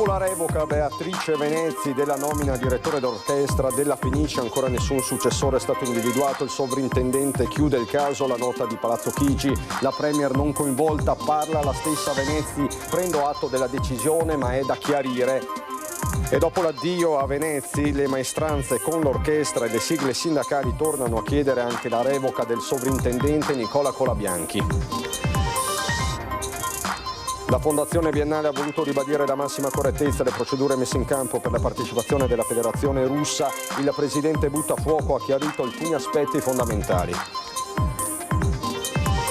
la revoca Beatrice Venezzi della nomina direttore d'orchestra della Fenice, ancora nessun successore è stato individuato, il sovrintendente chiude il caso, la nota di Palazzo Chigi, la Premier non coinvolta, parla la stessa Venezzi, prendo atto della decisione ma è da chiarire. E dopo l'addio a Venezzi, le maestranze con l'orchestra e le sigle sindacali tornano a chiedere anche la revoca del sovrintendente Nicola Colabianchi. La Fondazione Biennale ha voluto ribadire la massima correttezza le procedure messe in campo per la partecipazione della Federazione Russa. Il presidente Buttafuoco ha chiarito alcuni aspetti fondamentali.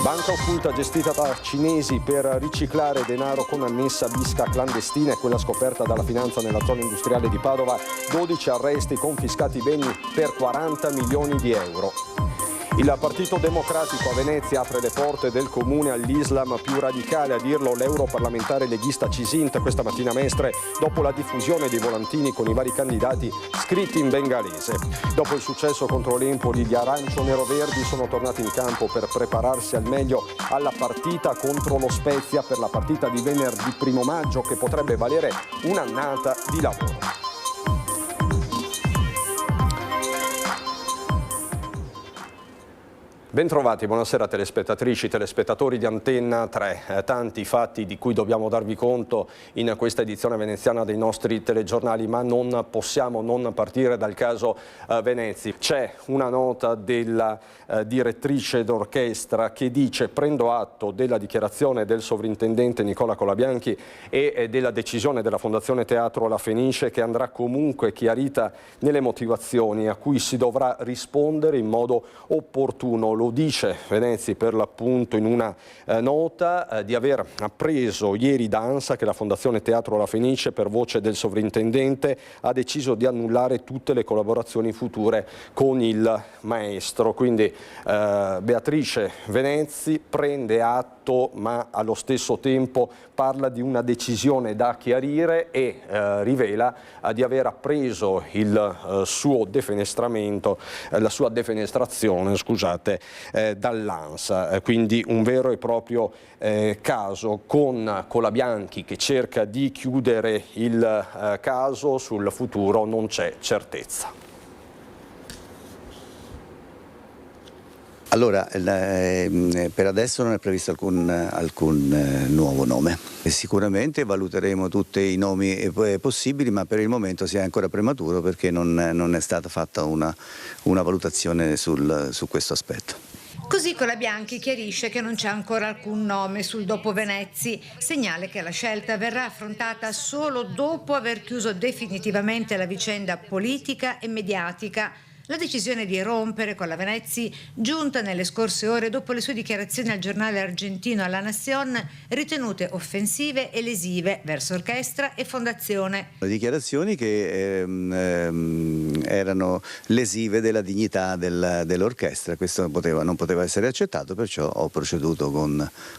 Banca occulta gestita da cinesi per riciclare denaro con annessa bisca clandestina e quella scoperta dalla finanza nella zona industriale di Padova. 12 arresti, confiscati beni per 40 milioni di euro. Il Partito Democratico a Venezia apre le porte del comune all'Islam più radicale, a dirlo l'europarlamentare leghista Cisint questa mattina a Mestre, dopo la diffusione dei volantini con i vari candidati scritti in bengalese. Dopo il successo contro l'Empoli, gli arancio-nero-verdi sono tornati in campo per prepararsi al meglio alla partita contro lo Spezia, per la partita di venerdì 1 maggio che potrebbe valere un'annata di lavoro. Bentrovati, buonasera telespettatrici, telespettatori di Antenna 3. Tanti fatti di cui dobbiamo darvi conto in questa edizione veneziana dei nostri telegiornali, ma non possiamo non partire dal caso Venezzi. C'è una nota della direttrice d'orchestra che dice: prendo atto della dichiarazione del sovrintendente Nicola Colabianchi e della decisione della Fondazione Teatro La Fenice, che andrà comunque chiarita nelle motivazioni a cui si dovrà rispondere in modo opportuno. Lo dice Venezzi per l'appunto in una nota di aver appreso ieri da ANSA che la Fondazione Teatro La Fenice, per voce del sovrintendente, ha deciso di annullare tutte le collaborazioni future con il maestro. Quindi Beatrice Venezzi prende atto, ma allo stesso tempo parla di una decisione da chiarire e rivela di aver appreso il suo defenestramento, la sua defenestrazione, scusate, dall'ANSA. Quindi un vero e proprio caso con Colabianchi che cerca di chiudere il caso. Sul futuro non c'è certezza. Allora, per adesso non è previsto alcun nuovo nome. Sicuramente valuteremo tutti i nomi possibili, ma per il momento sia ancora prematuro perché non è stata fatta una valutazione su questo aspetto. Così Colabianchi chiarisce che non c'è ancora alcun nome sul dopo Venezzi, segnale che la scelta verrà affrontata solo dopo aver chiuso definitivamente la vicenda politica e mediatica. La decisione di rompere con la Venezzi, giunta nelle scorse ore dopo le sue dichiarazioni al giornale argentino La Nación, ritenute offensive e lesive verso orchestra e fondazione. Le dichiarazioni che erano lesive della dignità dell'orchestra, questo non poteva essere accettato, perciò ho proceduto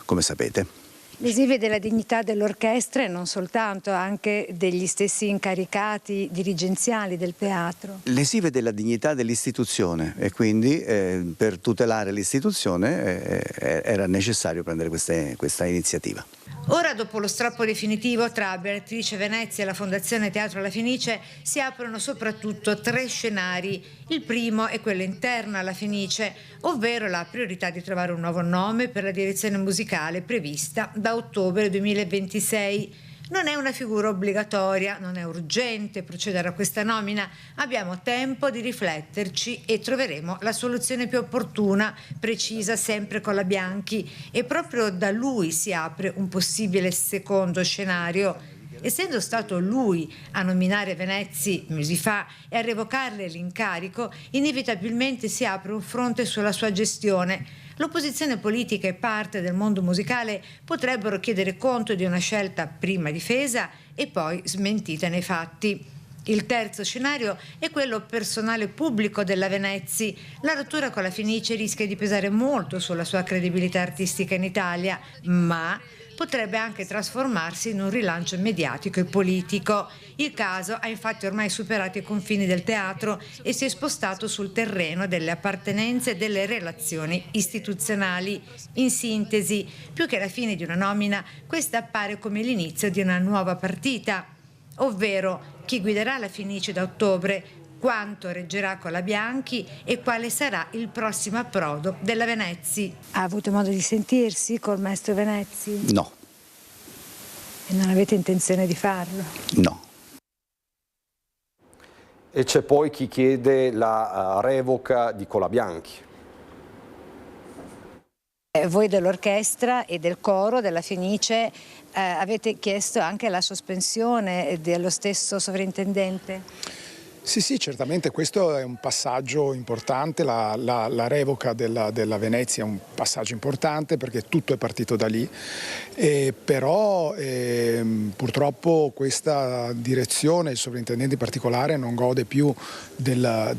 come sapete. Lesive della dignità dell'orchestra e non soltanto, anche degli stessi incaricati dirigenziali del teatro. Lesive della dignità dell'istituzione e quindi per tutelare l'istituzione era necessario prendere questa iniziativa. Ora, dopo lo strappo definitivo tra Beatrice Venezzi e la Fondazione Teatro La Fenice, si aprono soprattutto 3 scenari. Il primo è quello interno alla Fenice, ovvero la priorità di trovare un nuovo nome per la direzione musicale prevista da ottobre 2026. Non è una figura obbligatoria, non è urgente procedere a questa nomina, abbiamo tempo di rifletterci e troveremo la soluzione più opportuna, precisa sempre Colabianchi, e proprio da lui si apre un possibile secondo scenario. Essendo stato lui a nominare Venezzi mesi fa e a revocarle l'incarico, inevitabilmente si apre un fronte sulla sua gestione. L'opposizione politica e parte del mondo musicale potrebbero chiedere conto di una scelta prima difesa e poi smentita nei fatti. Il terzo scenario è quello personale pubblico della Venezzi. La rottura con la Fenice rischia di pesare molto sulla sua credibilità artistica in Italia, ma potrebbe anche trasformarsi in un rilancio mediatico e politico. Il caso ha infatti ormai superato i confini del teatro e si è spostato sul terreno delle appartenenze e delle relazioni istituzionali. In sintesi, più che la fine di una nomina, questa appare come l'inizio di una nuova partita. ovvero chi guiderà la Fenice da ottobre, quanto reggerà Colabianchi e quale sarà il prossimo approdo della Venezzi. Ha avuto modo di sentirsi col maestro Venezzi? No. E non avete intenzione di farlo? No. E c'è poi chi chiede la revoca di Colabianchi. Voi dell'orchestra e del coro della Fenice avete chiesto anche la sospensione dello stesso sovrintendente? Sì, certamente questo è un passaggio importante, la revoca della Venezia è un passaggio importante perché tutto è partito da lì, però purtroppo questa direzione, il sovrintendente in particolare, non gode più della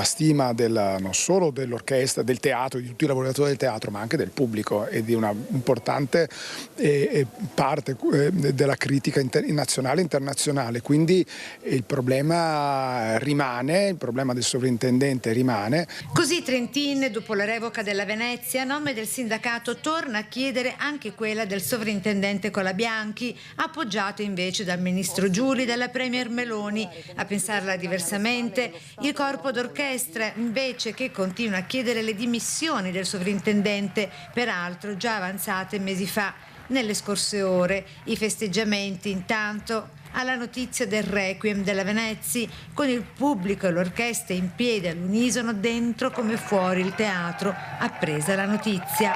stima non solo dell'orchestra, del teatro, di tutti i lavoratori del teatro, ma anche del pubblico e di una importante parte della critica nazionale e internazionale, quindi il problema rimane, il problema del sovrintendente rimane. Così Trentin, dopo la revoca della Venezia, a nome del sindacato torna a chiedere anche quella del sovrintendente Colabianchi, appoggiato invece dal ministro Giuli e dalla premier Meloni. A pensarla diversamente, il corpo d'orchestra invece che continua a chiedere le dimissioni del sovrintendente, peraltro già avanzate mesi fa. Nelle scorse ore i festeggiamenti intanto alla notizia del requiem della Venezzi, con il pubblico e l'orchestra in piedi all'unisono dentro come fuori il teatro, appresa la notizia.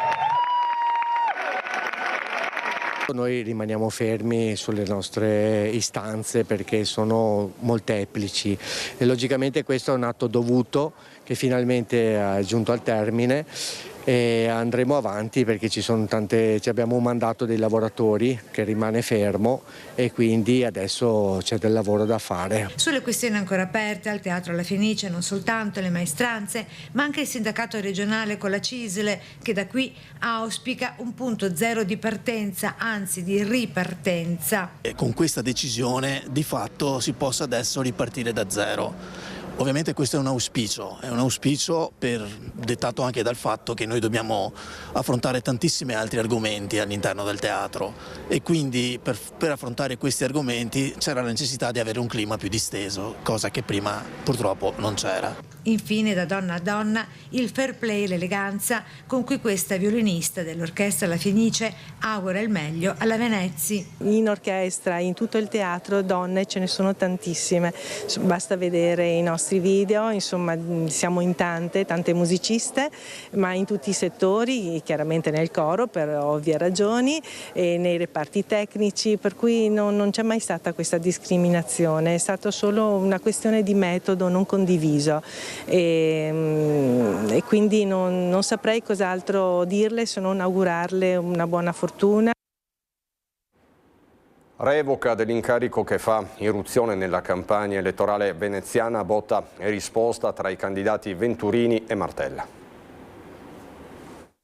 Noi rimaniamo fermi sulle nostre istanze perché sono molteplici e logicamente questo è un atto dovuto che finalmente è giunto al termine e andremo avanti perché abbiamo un mandato dei lavoratori che rimane fermo e quindi adesso c'è del lavoro da fare. Sulle questioni ancora aperte al Teatro alla Fenice non soltanto le maestranze ma anche il sindacato regionale con la CISL che da qui auspica un punto zero di partenza, anzi di ripartenza. E con questa decisione di fatto si possa adesso ripartire da zero. Ovviamente questo è un auspicio dettato anche dal fatto che noi dobbiamo affrontare tantissimi altri argomenti all'interno del teatro e quindi per affrontare questi argomenti c'era la necessità di avere un clima più disteso, cosa che prima purtroppo non c'era. Infine, da donna a donna, il fair play e l'eleganza con cui questa violinista dell'orchestra La Fenice augura il meglio alla Venezzi. In orchestra, in tutto il teatro, donne ce ne sono tantissime, basta vedere i nostri video, insomma siamo in tante musiciste, ma in tutti i settori, chiaramente nel coro per ovvie ragioni, e nei reparti tecnici, per cui non c'è mai stata questa discriminazione, è stata solo una questione di metodo non condiviso. E quindi non saprei cos'altro dirle se non augurarle una buona fortuna. Revoca dell'incarico che fa irruzione nella campagna elettorale veneziana, botta e risposta tra i candidati Venturini e Martella.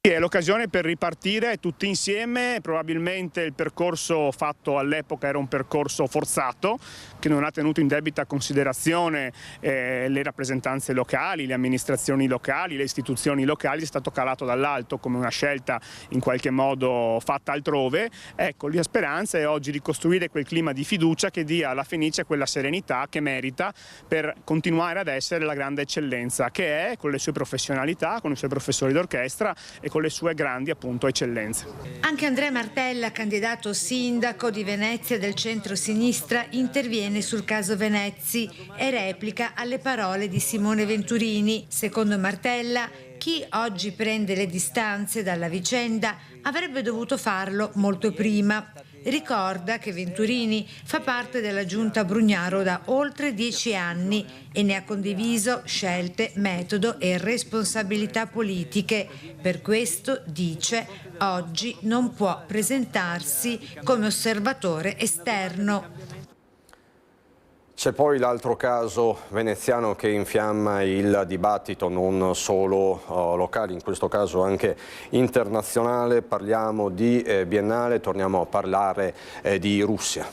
È l'occasione per ripartire tutti insieme, probabilmente il percorso fatto all'epoca era un percorso forzato che non ha tenuto in debita considerazione le rappresentanze locali, le amministrazioni locali, le istituzioni locali, è stato calato dall'alto come una scelta in qualche modo fatta altrove. Ecco, la speranza è oggi ricostruire quel clima di fiducia che dia alla Fenice quella serenità che merita per continuare ad essere la grande eccellenza che è, con le sue professionalità, con i suoi professori d'orchestra e con le sue grandi appunto eccellenze. Anche Andrea Martella, candidato sindaco di Venezia del centro-sinistra, interviene sul caso Venezzi e replica alle parole di Simone Venturini. Secondo Martella, chi oggi prende le distanze dalla vicenda avrebbe dovuto farlo molto prima. Ricorda che Venturini fa parte della giunta Brugnaro da oltre 10 anni e ne ha condiviso scelte, metodo e responsabilità politiche. Per questo, dice, oggi non può presentarsi come osservatore esterno. C'è poi l'altro caso veneziano che infiamma il dibattito non solo locale, in questo caso anche internazionale. Parliamo di Biennale, torniamo a parlare di Russia.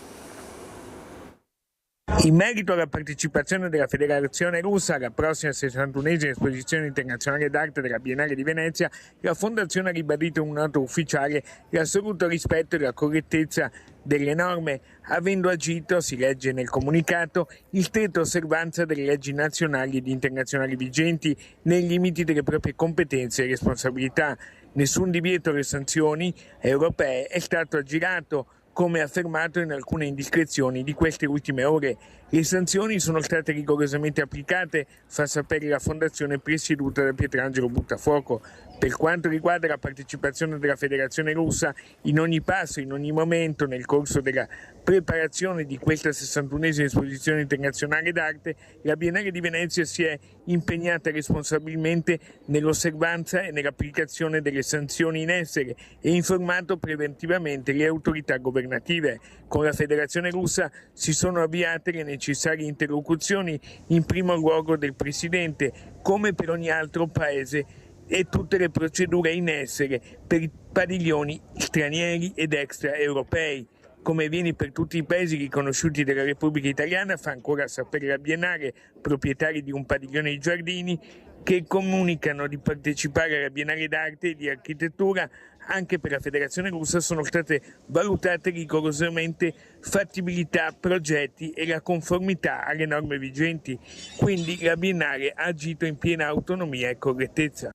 In merito alla partecipazione della Federazione Russa alla prossima 61esima esposizione internazionale d'arte della Biennale di Venezia, la Fondazione ha ribadito in un nota ufficiale l'assoluto rispetto e la correttezza delle norme, avendo agito, si legge nel comunicato, in stretta osservanza delle leggi nazionali ed internazionali vigenti nei limiti delle proprie competenze e responsabilità. Nessun divieto alle sanzioni europee è stato aggirato, come affermato in alcune indiscrezioni di queste ultime ore. Le sanzioni sono state rigorosamente applicate, fa sapere la fondazione presieduta da Pietrangelo Buttafuoco. Per quanto riguarda la partecipazione della Federazione Russa, in ogni passo, in ogni momento, nel corso della preparazione di questa 61esima esposizione internazionale d'arte, la Biennale di Venezia si è impegnata responsabilmente nell'osservanza e nell'applicazione delle sanzioni in essere e informato preventivamente le autorità governative. Con la Federazione Russa si sono avviate le necessarie interlocuzioni, in primo luogo del Presidente, come per ogni altro Paese, e tutte le procedure in essere per i padiglioni stranieri ed extraeuropei. Come avviene per tutti i paesi riconosciuti della Repubblica Italiana, fa ancora sapere la Biennale, proprietari di un padiglione di giardini, che comunicano di partecipare alla Biennale d'arte e di architettura. Anche per la Federazione Russa sono state valutate rigorosamente fattibilità, progetti e la conformità alle norme vigenti. Quindi la Biennale ha agito in piena autonomia e correttezza.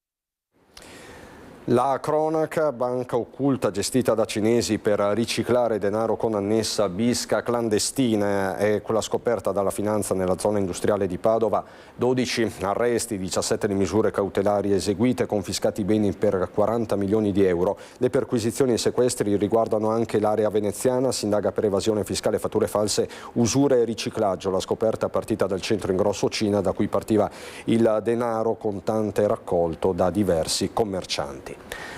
La cronaca, banca occulta gestita da cinesi per riciclare denaro con annessa bisca clandestina, è quella scoperta dalla finanza nella zona industriale di Padova. 12 arresti, 17 le misure cautelari eseguite, confiscati beni per 40 milioni di euro. Le perquisizioni e sequestri riguardano anche l'area veneziana, si indaga per evasione fiscale, fatture false, usure e riciclaggio. La scoperta è partita dal centro Ingrosso Cina, da cui partiva il denaro contante raccolto da diversi commercianti.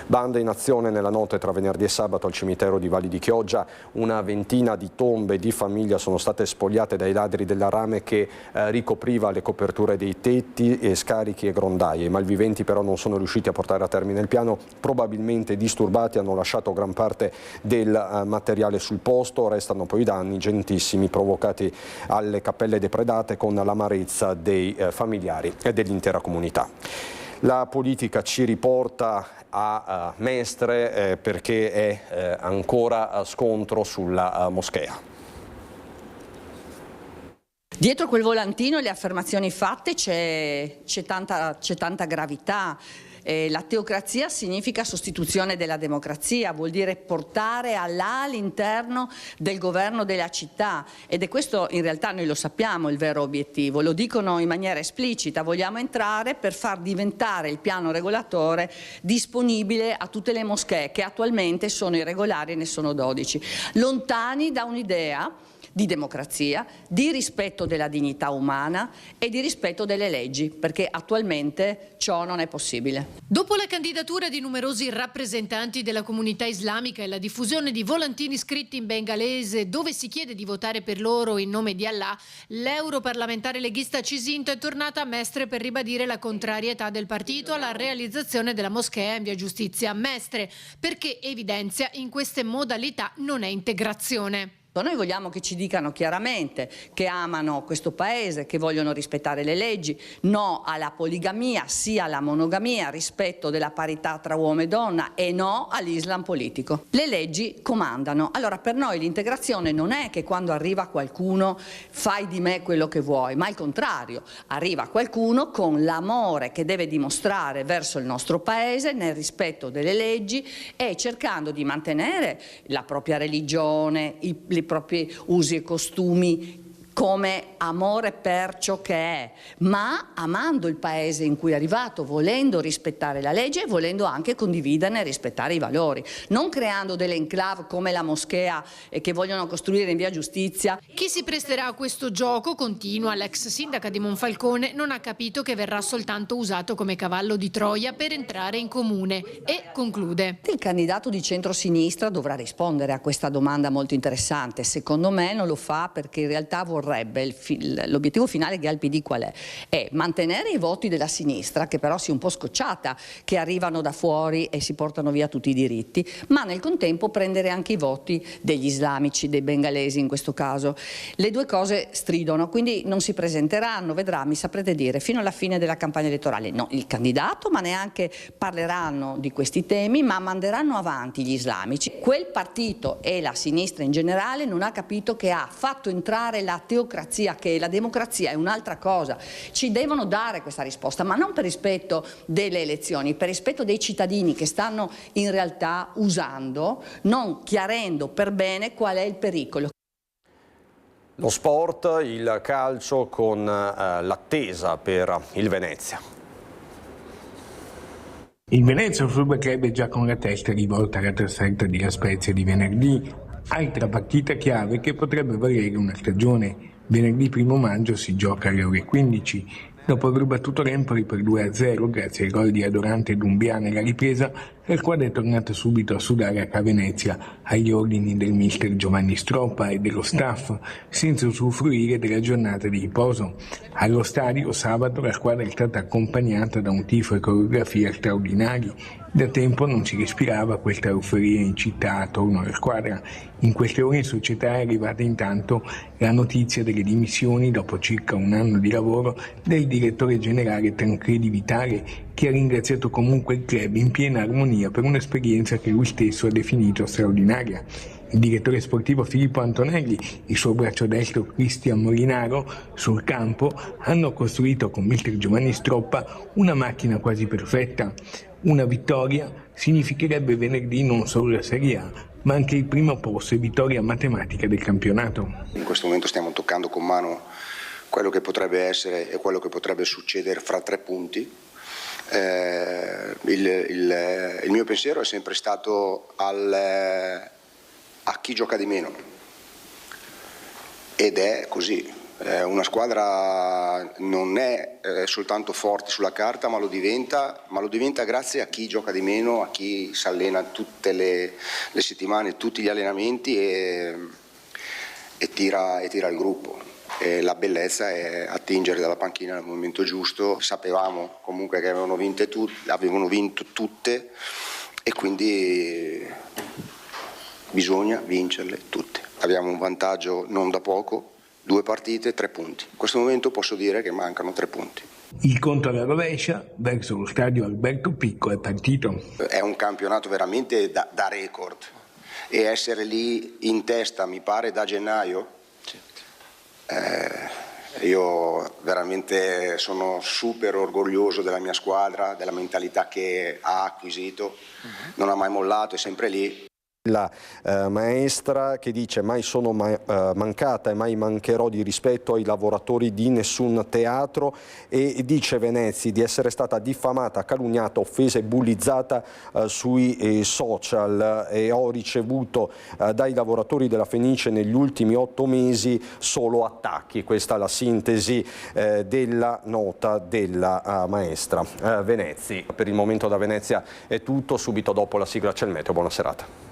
Banda in azione nella notte tra venerdì e sabato al cimitero di Valli di Chioggia. Una ventina di tombe di famiglia sono state spogliate dai ladri della rame che ricopriva le coperture dei tetti e scarichi e grondaie. I malviventi però non sono riusciti a portare a termine il piano, probabilmente disturbati hanno lasciato gran parte del materiale sul posto. Restano poi danni ingentissimi provocati alle cappelle depredate, con l'amarezza dei familiari e dell'intera comunità. La politica ci riporta a Mestre perché è ancora scontro sulla moschea. Dietro quel volantino e le affermazioni fatte c'è tanta gravità. La teocrazia significa sostituzione della democrazia, vuol dire portare all'interno del governo della città, ed è questo, in realtà noi lo sappiamo, il vero obiettivo. Lo dicono in maniera esplicita: vogliamo entrare per far diventare il piano regolatore disponibile a tutte le moschee che attualmente sono irregolari, e ne sono 12, lontani da un'idea di democrazia, di rispetto della dignità umana e di rispetto delle leggi, perché attualmente ciò non è possibile. Dopo la candidatura di numerosi rappresentanti della comunità islamica e la diffusione di volantini scritti in bengalese dove si chiede di votare per loro in nome di Allah, l'europarlamentare leghista Cisinto è tornata a Mestre per ribadire la contrarietà del partito alla realizzazione della moschea in via Giustizia a Mestre, perché evidenzia in queste modalità non è integrazione. Noi vogliamo che ci dicano chiaramente che amano questo paese, che vogliono rispettare le leggi, no alla poligamia, sì alla monogamia, rispetto della parità tra uomo e donna, e no all'Islam politico. Le leggi comandano. Allora, per noi l'integrazione non è che quando arriva qualcuno fai di me quello che vuoi, ma al contrario, arriva qualcuno con l'amore che deve dimostrare verso il nostro paese nel rispetto delle leggi e cercando di mantenere la propria religione, i propri usi e costumi, come amore per ciò che è, ma amando il paese in cui è arrivato, volendo rispettare la legge e volendo anche condividerne e rispettare i valori, non creando delle enclave come la moschea che vogliono costruire in via Giustizia. Chi si presterà a questo gioco, continua l'ex sindaca di Monfalcone, non ha capito che verrà soltanto usato come cavallo di Troia per entrare in comune, e conclude: il candidato di centrosinistra dovrà rispondere a questa domanda molto interessante. Secondo me non lo fa perché in realtà vuol vorrebbe, l'obiettivo finale che ha il PD qual è? È mantenere i voti della sinistra, che però si è un po' scocciata, che arrivano da fuori e si portano via tutti i diritti, ma nel contempo prendere anche i voti degli islamici, dei bengalesi in questo caso. Le due cose stridono, quindi non si presenteranno, vedrà, mi saprete dire, fino alla fine della campagna elettorale, no, il candidato, ma neanche parleranno di questi temi, ma manderanno avanti gli islamici. Quel partito e la sinistra in generale non ha capito che ha fatto entrare la teocrazia, che la democrazia è un'altra cosa. Ci devono dare questa risposta, ma non per rispetto delle elezioni, per rispetto dei cittadini che stanno in realtà usando, non chiarendo per bene qual è il pericolo. Lo sport, il calcio con l'attesa per il Venezia. Il Venezia Football Club è già con la testa rivolta alla trasferta di La Spezia di venerdì, altra partita chiave che potrebbe valere una stagione. Venerdì 1 maggio si gioca alle ore 15. Dopo aver battuto l'Empoli per 2-0 grazie ai gol di Adorante e Dumbia nella ripresa, la squadra è tornata subito a sudare a Venezia agli ordini del mister Giovanni Stroppa e dello staff, senza usufruire della giornata di riposo. Allo stadio sabato la squadra è stata accompagnata da un tifo e coreografia straordinari. Da tempo non si respirava questa euforia in città attorno alla squadra. In queste ore in società è arrivata intanto la notizia delle dimissioni dopo circa un anno di lavoro del direttore generale Tancredi Vitale, che ha ringraziato comunque il club in piena armonia per un'esperienza che lui stesso ha definito straordinaria. Il direttore sportivo Filippo Antonelli, il suo braccio destro Cristian Molinaro, sul campo hanno costruito con mister Giovanni Stroppa una macchina quasi perfetta. Una vittoria significherebbe venerdì non solo la Serie A, ma anche il primo posto e vittoria matematica del campionato. In questo momento stiamo toccando con mano quello che potrebbe essere e quello che potrebbe succedere fra 3 punti. Il mio pensiero è sempre stato a chi gioca di meno, ed è così. Una squadra non è soltanto forte sulla carta, ma lo diventa grazie a chi gioca di meno, a chi si allena tutte le settimane, tutti gli allenamenti e tira il gruppo. E la bellezza è attingere dalla panchina nel momento giusto. Sapevamo comunque che avevano vinto tutte e quindi bisogna vincerle tutte. Abbiamo un vantaggio non da poco. 2 partite, 3 punti. In questo momento posso dire che mancano 3 punti. Il conto alla rovescia verso lo stadio Alberto Picco è partito. È un campionato veramente da record e essere lì in testa, mi pare, da gennaio. Io veramente sono super orgoglioso della mia squadra, della mentalità che ha acquisito. Non ha mai mollato, è sempre lì. La maestra che dice: mai sono mancata e mai mancherò di rispetto ai lavoratori di nessun teatro, e dice Venezia di essere stata diffamata, calunniata, offesa e bullizzata sui social, e ho ricevuto dai lavoratori della Fenice negli ultimi 8 mesi solo attacchi. Questa è la sintesi della nota della maestra Venezia. Per il momento da Venezia è tutto, subito dopo la sigla c'è il meteo. Buona serata.